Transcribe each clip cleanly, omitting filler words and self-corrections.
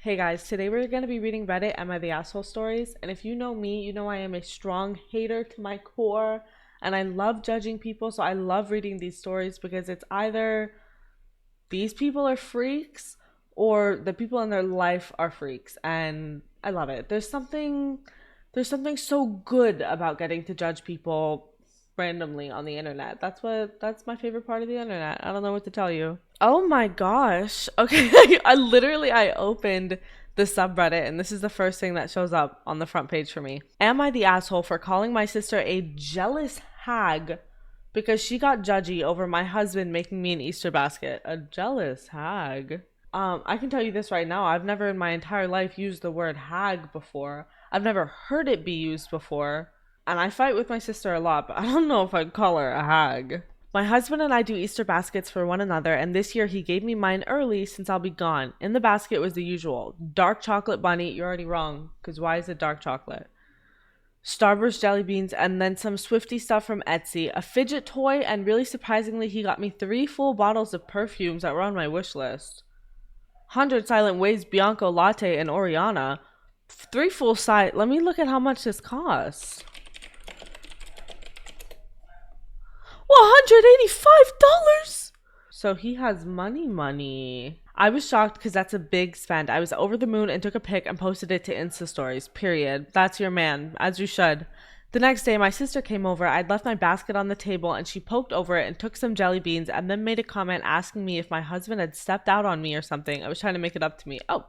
Hey guys, today we're going to be reading Reddit Am I the Asshole stories. And if you know me, you know I am a strong hater to my core and I love judging people. So I love reading these stories because it's either these people are freaks or the people in their life are freaks. And I love it. There's something so good about getting to judge people randomly on the internet. That's my favorite part of the internet. I don't know what to tell you. Oh my gosh. Okay, I opened the subreddit and this is the first thing that shows up on the front page for me. Am I the asshole for calling my sister a jealous hag because she got judgy over my husband making me an Easter basket? A jealous hag. I can tell you this right now. I've never in my entire life used the word hag before. I've never heard it be used before. And I fight with my sister a lot, but I don't know if I'd call her a hag. My husband and I do Easter baskets for one another, and this year he gave me mine early since I'll be gone. In the basket was the usual. Dark chocolate bunny. You're already wrong, because why is it dark chocolate? Starburst jelly beans, and then some Swifty stuff from Etsy, a fidget toy, and really surprisingly he got me 3 full bottles of perfumes that were on my wish list. 100 Silent Waves Bianco Latte and Oriana. 3 full size. Let me look at how much this costs. $185. So he has money. I was shocked because that's a big spend. I was over the moon and took a pic and posted it to Insta stories, period. That's your man, as you should. The next day, my sister came over. I'd left my basket on the table and she poked over it and took some jelly beans and then made a comment asking me if my husband had stepped out on me or something. I was trying to make it up to me. Oh,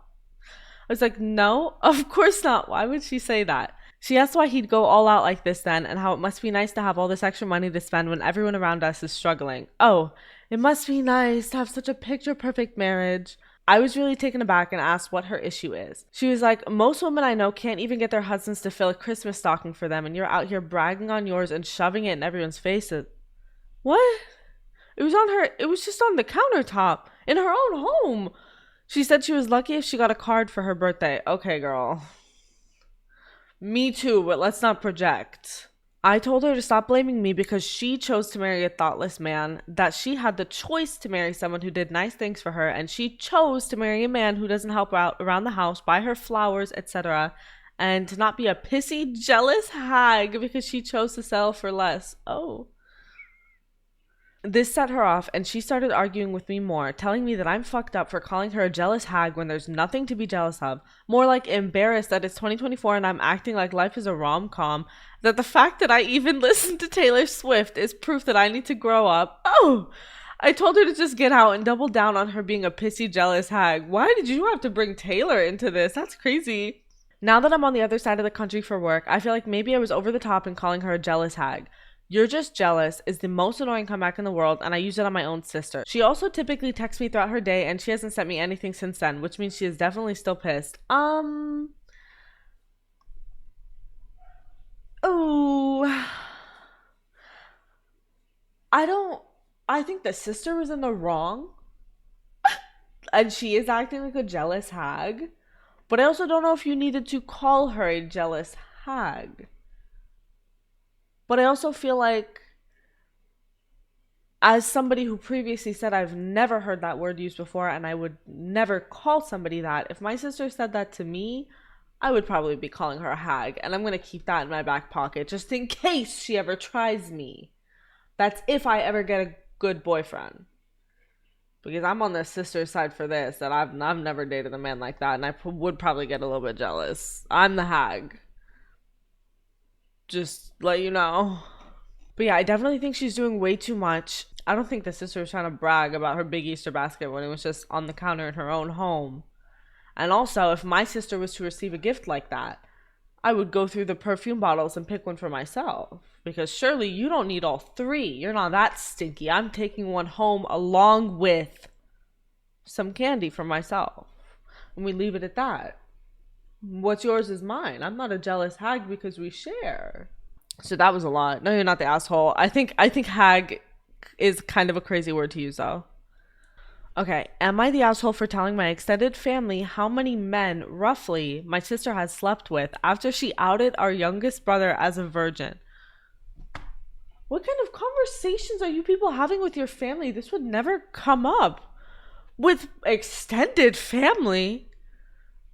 I was like, no, of course not. Why would she say that? She asked why he'd go all out like this then and how it must be nice to have all this extra money to spend when everyone around us is struggling. Oh, it must be nice to have such a picture-perfect marriage. I was really taken aback and asked what her issue is. She was like, most women I know can't even get their husbands to fill a Christmas stocking for them and you're out here bragging on yours and shoving it in everyone's faces. What? It was just on the countertop in her own home. She said she was lucky if she got a card for her birthday. Okay, girl. Me too, but let's not project. I told her to stop blaming me because she chose to marry a thoughtless man, that she had the choice to marry someone who did nice things for her, and she chose to marry a man who doesn't help out around the house, buy her flowers, etc., and to not be a pissy, jealous hag because she chose to sell for less. Oh. This set her off and she started arguing with me more, telling me that I'm fucked up for calling her a jealous hag when there's nothing to be jealous of. More like embarrassed that it's 2024 and I'm acting like life is a rom-com. That the fact that I even listened to Taylor Swift is proof that I need to grow up. Oh! I told her to just get out and double down on her being a pissy, jealous hag. Why did you have to bring Taylor into this? That's crazy. Now that I'm on the other side of the country for work, I feel like maybe I was over the top in calling her a jealous hag. You're just jealous is the most annoying comeback in the world, and I use it on my own sister. She also typically texts me throughout her day, and she hasn't sent me anything since then, which means she is definitely still pissed. Oh. I think the sister was in the wrong, and she is acting like a jealous hag, but I also don't know if you needed to call her a jealous hag. But I also feel like, as somebody who previously said I've never heard that word used before and I would never call somebody that, if my sister said that to me, I would probably be calling her a hag. And I'm going to keep that in my back pocket just in case she ever tries me. That's if I ever get a good boyfriend. Because I'm on the sister side for this, that I've never dated a man like that and I would probably get a little bit jealous. I'm the hag. Just let you know. But yeah, I definitely think she's doing way too much. I don't think the sister was trying to brag about her big Easter basket when it was just on the counter in her own home. And also, if my sister was to receive a gift like that, I would go through the perfume bottles and pick one for myself. Because surely you don't need all 3. You're not that stinky. I'm taking one home along with some candy for myself. And we leave it at that. What's yours is mine. I'm not a jealous hag because we share. So that was a lot. No, you're not the asshole. I think hag is kind of a crazy word to use though. Okay, am I the asshole for telling my extended family how many men, roughly, my sister has slept with after she outed our youngest brother as a virgin? What kind of conversations are you people having with your family? This would never come up with extended family.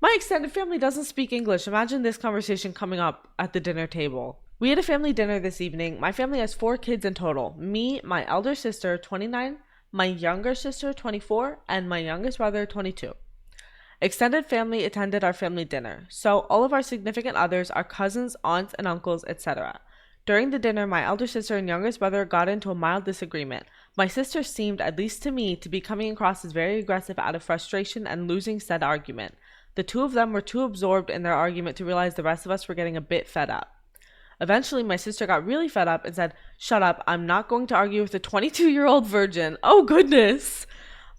My extended family doesn't speak English. Imagine this conversation coming up at the dinner table. We had a family dinner this evening. My family has 4 kids in total. Me, my elder sister, 29, my younger sister, 24, and my youngest brother, 22. Extended family attended our family dinner, so all of our significant others, our cousins, aunts, and uncles, etc. During the dinner, my elder sister and youngest brother got into a mild disagreement. My sister seemed, at least to me, to be coming across as very aggressive out of frustration and losing said argument. The two of them were too absorbed in their argument to realize the rest of us were getting a bit fed up. Eventually, my sister got really fed up and said, "Shut up, I'm not going to argue with a 22-year-old virgin." Oh, goodness.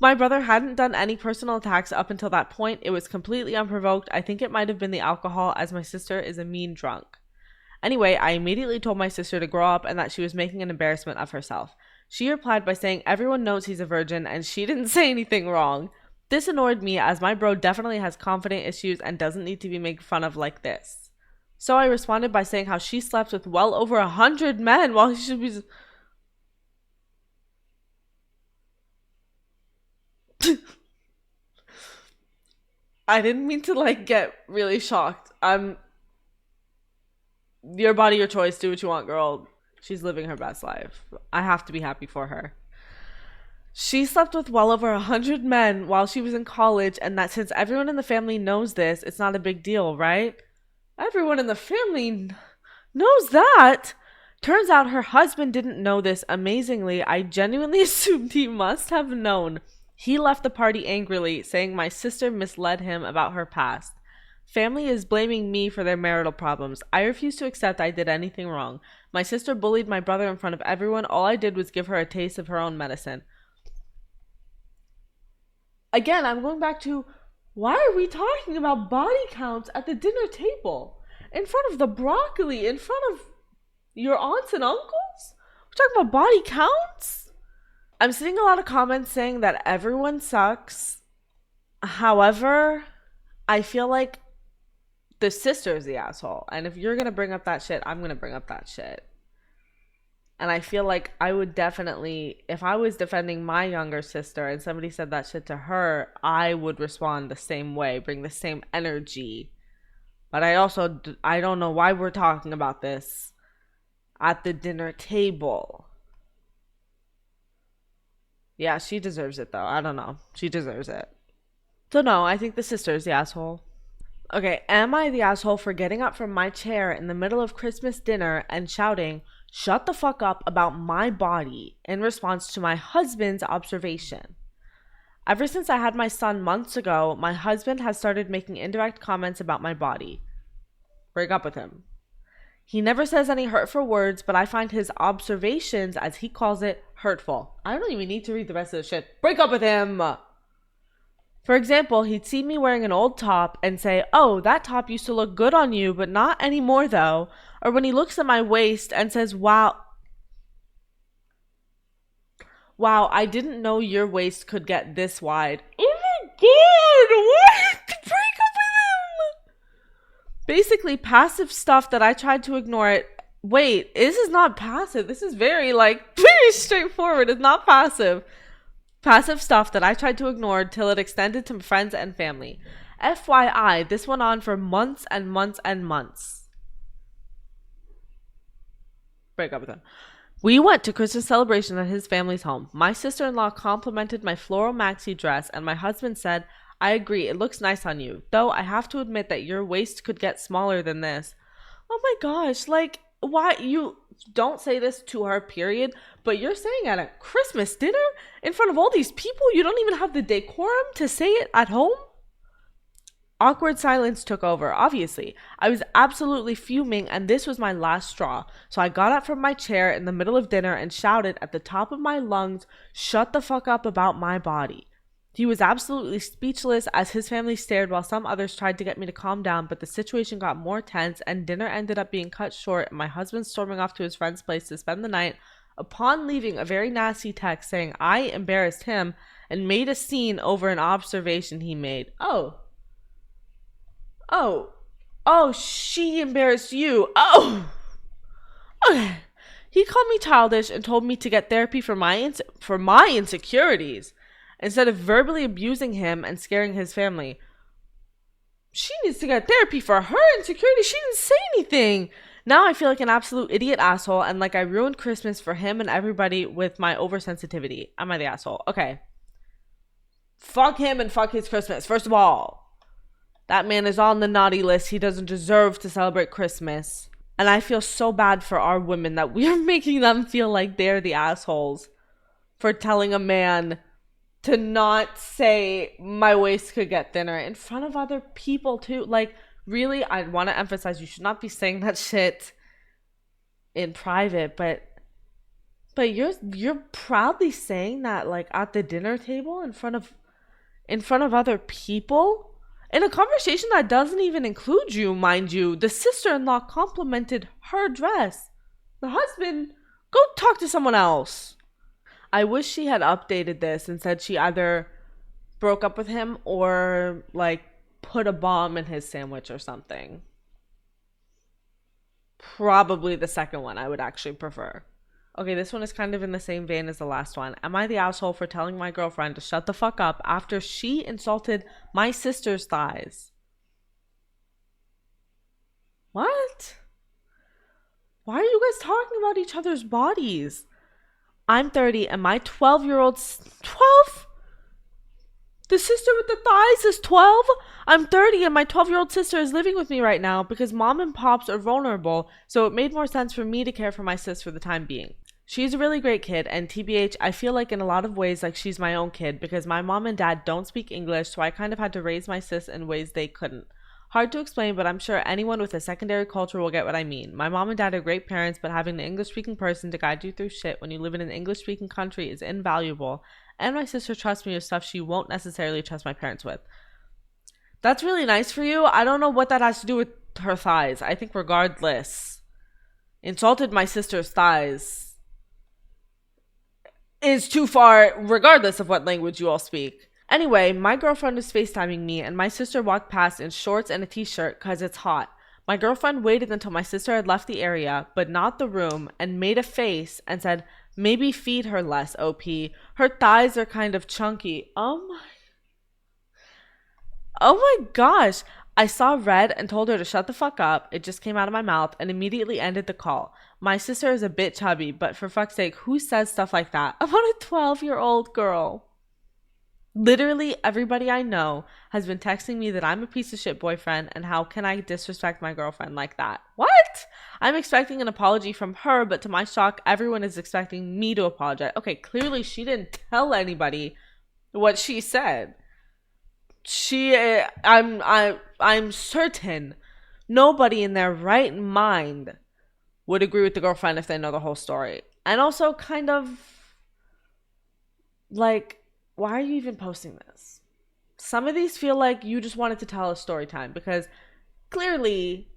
My brother hadn't done any personal attacks up until that point. It was completely unprovoked. I think it might have been the alcohol, as my sister is a mean drunk. Anyway, I immediately told my sister to grow up and that she was making an embarrassment of herself. She replied by saying everyone knows he's a virgin and she didn't say anything wrong. This annoyed me, as my bro definitely has confidence issues and doesn't need to be made fun of like this. So I responded by saying how she slept with well over 100 men while he should be... I didn't mean to get really shocked. Your body, your choice. Do what you want, girl. She's living her best life. I have to be happy for her. She slept with well over 100 men while she was in college, and that since everyone in the family knows this, it's not a big deal, right? Everyone in the family knows that. Turns out her husband didn't know this. Amazingly, I genuinely assumed he must have known. He left the party angrily, saying my sister misled him about her past. Family is blaming me for their marital problems. I refuse to accept I did anything wrong. My sister bullied my brother in front of everyone. All I did was give her a taste of her own medicine. Again, I'm going back to, why are we talking about body counts at the dinner table? In front of the broccoli, in front of your aunts and uncles? We're talking about body counts? I'm seeing a lot of comments saying that everyone sucks. However, I feel like the sister is the asshole. And if you're going to bring up that shit, I'm going to bring up that shit. And I feel like I would definitely, if I was defending my younger sister and somebody said that shit to her, I would respond the same way, bring the same energy. But I don't know why we're talking about this at the dinner table. Yeah, she deserves it though. I don't know. She deserves it. So no, I think the sister's the asshole. Okay, am I the asshole for getting up from my chair in the middle of Christmas dinner and shouting, "Shut the fuck up" about my body in response to my husband's observation? Ever since I had my son months ago, my husband has started making indirect comments about my body. Break up with him. He never says any hurtful words, but I find his observations, as he calls it, hurtful. I don't even need to read the rest of the shit. Break up with him! For example, he'd see me wearing an old top and say, "Oh, that top used to look good on you, but not anymore though." Or when he looks at my waist and says, wow, I didn't know your waist could get this wide." Oh my god, what? Break up with him! Basically, passive stuff that I tried to ignore it. Wait, this is not passive. This is very straightforward. It's not passive. Passive stuff that I tried to ignore till it extended to friends and family. FYI, this went on for months and months and months. Break up with him. We went to Christmas celebration at his family's home. My sister-in-law complimented my floral maxi dress, and my husband said, "I agree, it looks nice on you. Though I have to admit that your waist could get smaller than this." Oh my gosh, why? You don't say this to her, period, but you're saying at a Christmas dinner in front of all these people, you don't even have the decorum to say it at home? Awkward silence took over, obviously. I was absolutely fuming, and this was my last straw. So I got up from my chair in the middle of dinner and shouted at the top of my lungs, "Shut the fuck up about my body." He was absolutely speechless as his family stared while some others tried to get me to calm down, but the situation got more tense and dinner ended up being cut short and my husband storming off to his friend's place to spend the night, upon leaving a very nasty text saying I embarrassed him and made a scene over an observation he made. Oh, she embarrassed you. Oh, okay. He called me childish and told me to get therapy for my insecurities instead of verbally abusing him and scaring his family. to get therapy for her insecurity. She didn't say anything. Now I feel like an absolute idiot asshole and like I ruined Christmas for him and everybody with my oversensitivity. Am I the asshole? Okay. Fuck him and fuck his Christmas. First of all, that man is on the naughty list. He doesn't deserve to celebrate Christmas. And I feel so bad for our women that we are making them feel like they're the assholes for telling a man to not say my waist could get thinner in front of other people too. Like, really, I want to emphasize you should not be saying that shit in private, but you're proudly saying that like at the dinner table in front of other people in a conversation that doesn't even include you, mind you. The sister-in-law complimented her dress. The husband, go talk to someone else. I wish she had updated this and said she either broke up with him or like put a bomb in his sandwich or something. Probably the second one I would actually prefer. Okay, this one is kind of in the same vein as the last one. Am I the asshole for telling my girlfriend to shut the fuck up after she insulted my sister's thighs? What? Why are you guys talking about each other's bodies? I'm 30 and my 12-year-old's 12? The sister with the thighs is 12? I'm 30 and my 12-year-old sister is living with me right now because mom and pops are vulnerable, so it made more sense for me to care for my sis for the time being. She's a really great kid, and TBH, I feel like in a lot of ways like she's my own kid because my mom and dad don't speak English, so I kind of had to raise my sis in ways they couldn't. Hard to explain, but I'm sure anyone with a secondary culture will get what I mean. My mom and dad are great parents, but having an English-speaking person to guide you through shit when you live in an English-speaking country is invaluable, and my sister trusts me with stuff she won't necessarily trust my parents with. That's really nice for you. I don't know what that has to do with her thighs. I think regardless, insulted my sister's thighs is too far, regardless of what language you all speak. Anyway, my girlfriend was FaceTiming me and my sister walked past in shorts and a t-shirt because it's hot. My girlfriend waited until my sister had left the area, but not the room, and made a face and said, maybe feed her less, OP. Her thighs are kind of chunky. Oh my gosh. I saw red and told her to shut the fuck up. It just came out of my mouth and immediately ended the call. My sister is a bit chubby, but for fuck's sake, who says stuff like that about a 12-year-old girl? Literally everybody I know has been texting me that I'm a piece of shit boyfriend and how can I disrespect my girlfriend like that? What? I'm expecting an apology from her, but to my shock, everyone is expecting me to apologize. Okay, clearly she didn't tell anybody what she said. I'm certain nobody in their right mind would agree with the girlfriend if they know the whole story. And also kind of like, why are you even posting this? Some of these feel like you just wanted to tell a story time because clearly,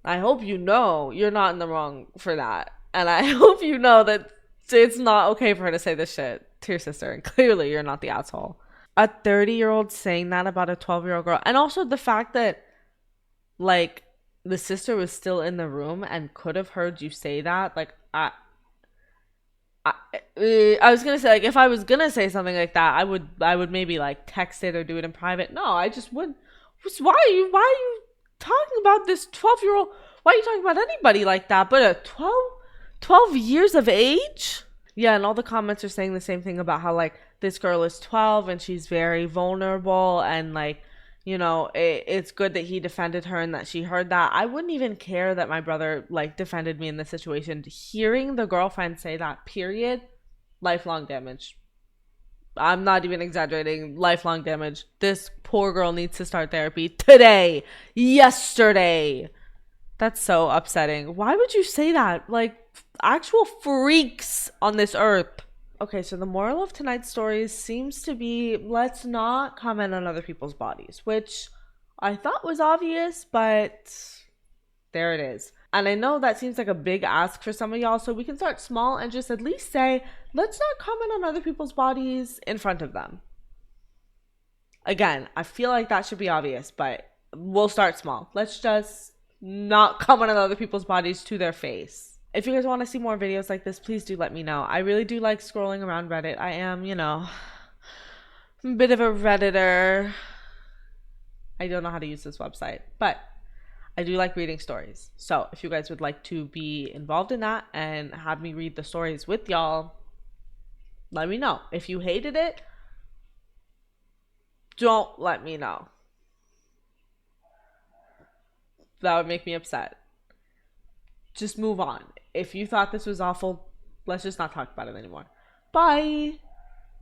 I hope you know you're not in the wrong for that. And I hope you know that it's not okay for her to say this shit to your sister. And clearly you're not the asshole. A 30-year-old saying that about a 12-year-old girl. And also the fact that like the sister was still in the room and could have heard you say that. Like I was gonna say, like, if I was gonna say something like that, I would maybe like text it or do it in private. No, I just wouldn't. Why are you talking about this 12-year-old? Why are you talking about anybody like that? But a 12 years of age? Yeah, and all the comments are saying the same thing about how like this girl is 12 and she's very vulnerable and like, you know, it's good that he defended her and that she heard that. I wouldn't even care that my brother like defended me in this situation. Hearing the girlfriend say that, period, lifelong damage. I'm not even exaggerating. Lifelong damage. This poor girl needs to start therapy today, yesterday. That's so upsetting. Why would you say that? Like, actual freaks on this earth. Okay, so the moral of tonight's stories seems to be let's not comment on other people's bodies, which I thought was obvious, but there it is. And I know that seems like a big ask for some of y'all, so we can start small and just at least say, let's not comment on other people's bodies in front of them. Again, I feel like that should be obvious, but we'll start small. Let's just not comment on other people's bodies to their face. If you guys want to see more videos like this, please do let me know. I really do like scrolling around Reddit. I am, you know, a bit of a Redditor. I don't know how to use this website, but I do like reading stories. So if you guys would like to be involved in that and have me read the stories with y'all, let me know. If you hated it, don't let me know. That would make me upset. Just move on. If you thought this was awful, let's just not talk about it anymore. Bye.